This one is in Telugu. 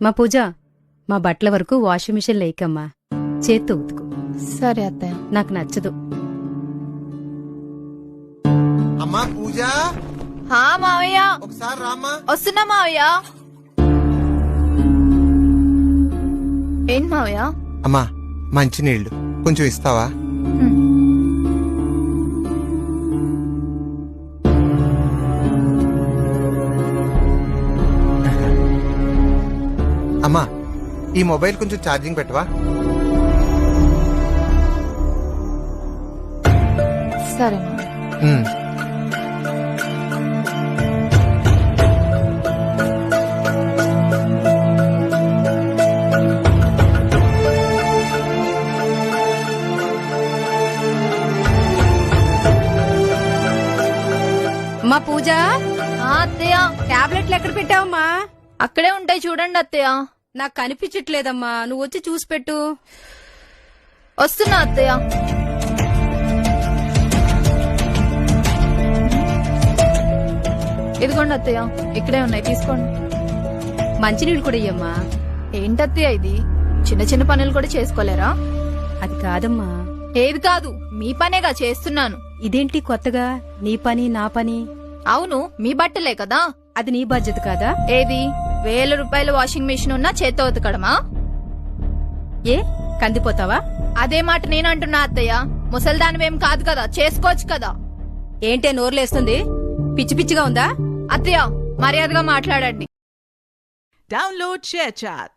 మా పూజ, మా బట్టల వరకు వాషింగ్ మిషన్ లేకమ్మా, చేత్తో ఉతుకు. సరే అత్తయ్య. నాకు నచ్చదు. అమ్మా పూజ, హా మావయ్య, ఒకసారి రామ్మా. వస్తున్నా మావయ్య. ఏంటి మావయ్య? అమ్మా మంచినీళ్ళు కొంచెం ఇస్తావా? అమ్మా ఈ మొబైల్ కొంచెం ఛార్జింగ్ పెట్టవా? సరే మావయ్య. మా పూజ, అత్తయ్య, టాబ్లెట్లు ఎక్కడ పెట్టావమ్మా? అక్కడే ఉంటాయి చూడండి అత్తయ్య. నాకు కనిపించట్లేదమ్మా, నువ్వు వచ్చి చూసి పెట్టు. వస్తున్నా అత్తయ్య. ఇదిగోండి అత్తయ్య, ఇక్కడే ఉన్నాయి, తీసుకోండి. మంచినీళ్ళు కూడా ఇయ్యమ్మా. ఏంటత్తయ్య ఇది? చిన్న చిన్న పనులు కూడా చేసుకోలేరా? అది కాదమ్మా. ఏది కాదు, మీ పనేగా చేస్తున్నాను. ఇదేంటి కొత్తగా? నీ పని నా పని? అవును, మీ బట్టలే కదా. అది నీ బాధ్యత కాదా? ఏది 1000 రూపాయల వాషింగ్ మిషన్ ఉన్నా చేత్తో ఉతకడమా? ఏ కందిపోతావా? అదే మాట నేనంటున్నా అత్తయ్య. ముసల్దానివేం కాదు కదా, చేసుకోవచ్చు కదా. ఏంటే నోర్లేస్తుంది? పిచ్చి పిచ్చిగా ఉందా? అత్తయ్య, మర్యాదగా మాట్లాడండి. Download ShareChat.